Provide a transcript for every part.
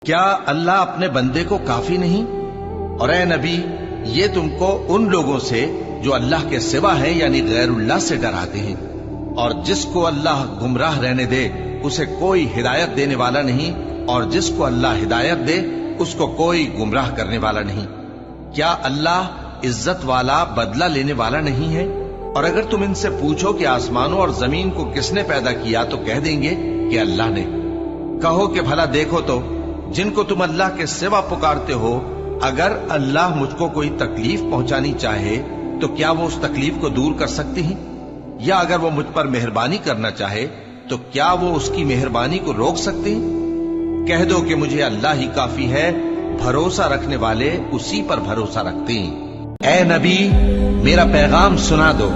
کیا اللہ اپنے بندے کو کافی نہیں؟ اور اے نبی، یہ تم کو ان لوگوں سے جو اللہ کے سوا ہے یعنی غیر اللہ سے ڈراتے ہیں، اور جس کو اللہ گمراہ رہنے دے اسے کوئی ہدایت دینے والا نہیں، اور جس کو اللہ ہدایت دے اس کو کوئی گمراہ کرنے والا نہیں۔ کیا اللہ عزت والا بدلہ لینے والا نہیں ہے؟ اور اگر تم ان سے پوچھو کہ آسمانوں اور زمین کو کس نے پیدا کیا تو کہہ دیں گے کہ اللہ نے۔ کہو کہ بھلا دیکھو تو جن کو تم اللہ کے سوا پکارتے ہو، اگر اللہ مجھ کو کوئی تکلیف پہنچانی چاہے تو کیا وہ اس تکلیف کو دور کر سکتے ہیں؟ یا اگر وہ مجھ پر مہربانی کرنا چاہے تو کیا وہ اس کی مہربانی کو روک سکتے ہیں؟ کہہ دو کہ مجھے اللہ ہی کافی ہے، بھروسہ رکھنے والے اسی پر بھروسہ رکھتے ہیں۔ اے نبی، میرا پیغام سنا دو۔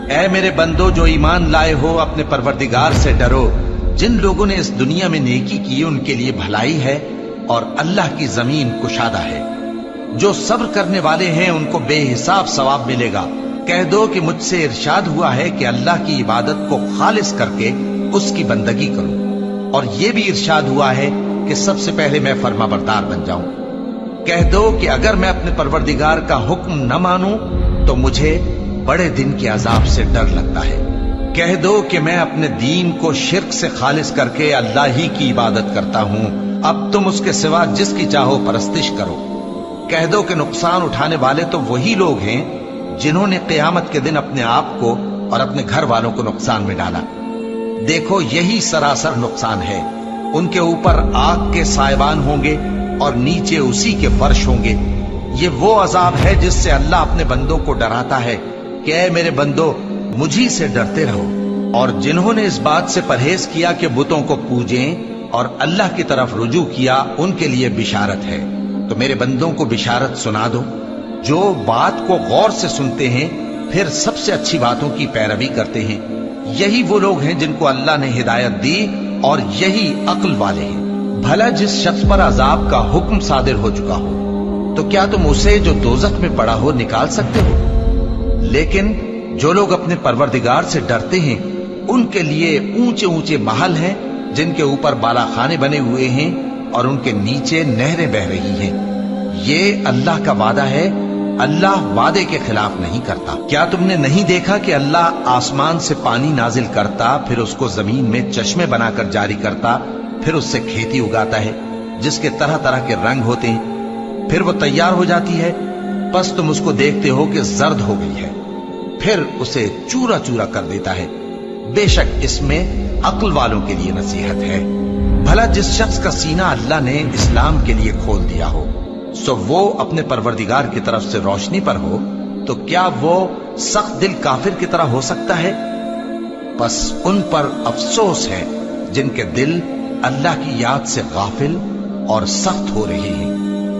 اے میرے بندو جو ایمان لائے ہو، اپنے پروردگار سے ڈرو۔ جن لوگوں نے اس دنیا میں نیکی کی ان کے لیے بھلائی ہے، اور اللہ کی زمین کشادہ ہے۔ جو صبر کرنے والے ہیں ان کو بے حساب ثواب ملے گا۔ کہہ دو کہ مجھ سے ارشاد ہوا ہے کہ اللہ کی عبادت کو خالص کر کے اس کی بندگی کروں، اور یہ بھی ارشاد ہوا ہے کہ سب سے پہلے میں فرما بردار بن جاؤں۔ کہہ دو کہ اگر میں اپنے پروردگار کا حکم نہ مانوں تو مجھے بڑے دن کے عذاب سے ڈر لگتا ہے۔ کہہ دو کہ میں اپنے دین کو شرک سے خالص کر کے اللہ ہی کی عبادت کرتا ہوں، اب تم اس کے سوا جس کی چاہو پرستش کرو۔ کہہ دو کہ نقصان اٹھانے والے تو وہی لوگ ہیں جنہوں نے قیامت کے دن اپنے آپ کو اور اپنے گھر والوں کو نقصان میں ڈالا۔ دیکھو یہی سراسر نقصان ہے۔ ان کے اوپر آگ کے سائبان ہوں گے اور نیچے اسی کے فرش ہوں گے۔ یہ وہ عذاب ہے جس سے اللہ اپنے بندوں کو ڈراتا ہے کہ اے میرے بندو مجھی سے ڈرتے رہو، اور جنہوں نے اس بات سے پرہیز کیا کہ بتوں کو پوجیں اور اللہ کی طرف رجوع کیا ان کے لیے بشارت ہے۔ تو میرے بندوں کو بشارت سنا دو جو بات کو غور سے سنتے ہیں پھر سب سے اچھی باتوں کی پیروی کرتے ہیں۔ یہی وہ لوگ ہیں جن کو اللہ نے ہدایت دی، اور یہی عقل والے ہیں۔ بھلا جس شخص پر عذاب کا حکم صادر ہو چکا ہو تو کیا تم اسے جو دوزخ میں پڑا ہو نکال سکتے ہو؟ لیکن جو لوگ اپنے پروردگار سے ڈرتے ہیں ان کے لیے اونچے اونچے محل ہیں جن کے اوپر بالا خانے بنے ہوئے ہیں اور ان کے نیچے نہریں بہ رہی ہیں۔ یہ اللہ کا وعدہ ہے، اللہ وعدے کے خلاف نہیں کرتا۔ کیا تم نے نہیں دیکھا کہ اللہ آسمان سے پانی نازل کرتا، پھر اس کو زمین میں چشمے بنا کر جاری کرتا، پھر اس سے کھیتی اگاتا ہے جس کے طرح طرح کے رنگ ہوتے ہیں، پھر وہ تیار ہو جاتی ہے، پس تم اس کو دیکھتے ہو کہ زرد ہو گئی ہے، پھر اسے چورا چورا کر دیتا ہے۔ بے شک اس میں عقل والوں کے لیے نصیحت ہے۔ بھلا جس شخص کا سینہ اللہ نے اسلام کے لیے کھول دیا ہو سو وہ اپنے پروردگار کی طرف سے روشنی پر ہو، تو کیا وہ سخت دل کافر کی طرح ہو سکتا ہے؟ پس ان پر افسوس ہے جن کے دل اللہ کی یاد سے غافل اور سخت ہو رہے ہیں،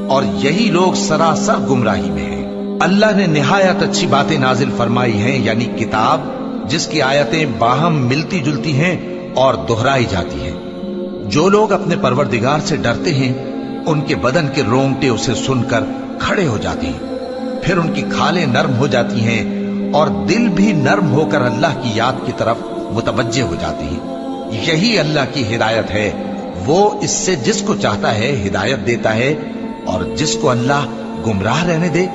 اور یہی لوگ سراسر گمراہی میں ہیں۔ اللہ نے نہایت اچھی باتیں نازل فرمائی ہیں، یعنی کتاب جس کی آیتیں باہم ملتی جلتی ہیں اور دہرائی جاتی ہیں۔ جو لوگ اپنے پروردگار سے ڈرتے ہیں ان کے بدن کے رونگٹے اسے سن کر کھڑے ہو جاتے ہیں، پھر ان کی کھالیں نرم ہو جاتی ہیں اور دل بھی نرم ہو کر اللہ کی یاد کی طرف متوجہ ہو جاتے ہیں۔ یہی اللہ کی ہدایت ہے، وہ اس سے جس کو چاہتا ہے ہدایت دیتا ہے، اور جس کو اللہ گمراہ رہنے دے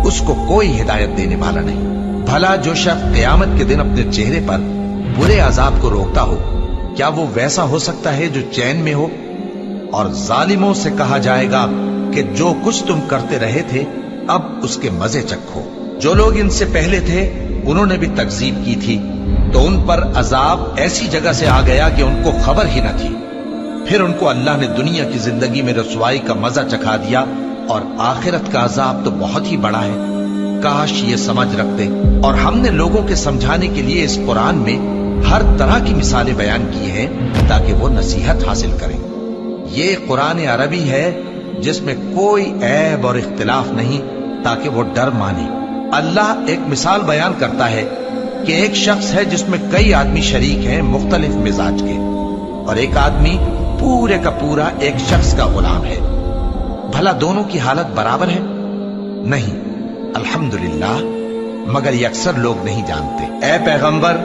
اس کو کوئی ہدایت دینے والا نہیں۔ بھلا جو شخص قیامت کے دن اپنے چہرے پر برے عذاب کو روکتا ہو کیا وہ ویسا ہو سکتا ہے جو چین میں ہو؟ اور ظالموں سے کہا جائے گا کہ جو کچھ تم کرتے رہے تھے اب اس کے مزے چکھو۔ جو لوگ ان سے پہلے تھے انہوں نے بھی تکذیب کی تھی، تو ان پر عذاب ایسی جگہ سے آ گیا کہ ان کو خبر ہی نہ تھی۔ پھر ان کو اللہ نے دنیا کی زندگی میں رسوائی کا مزہ چکھا دیا، اور آخرت کا عذاب تو بہت ہی بڑا ہے۔ کاش یہ سمجھ رکھتے۔ اور ہم نے لوگوں کے سمجھانے کے لیے اس قرآن میں ہر طرح کی مثالیں بیان کی ہیں تاکہ وہ نصیحت حاصل کریں۔ یہ قرآن عربی ہے جس میں کوئی عیب اور اختلاف نہیں تاکہ وہ ڈر مانے۔ اللہ ایک مثال بیان کرتا ہے کہ ایک شخص ہے جس میں کئی آدمی شریک ہیں مختلف مزاج کے، اور ایک آدمی پورے کا پورا ایک شخص کا غلام ہے۔ بھلا دونوں کی حالت برابر ہے؟ نہیں، الحمدللہ، مگر یہ اکثر لوگ نہیں جانتے۔ اے پیغمبر،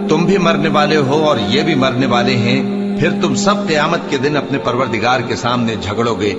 تم بھی مرنے والے ہو اور یہ بھی مرنے والے ہیں، پھر تم سب قیامت کے دن اپنے پروردگار کے سامنے جھگڑو گے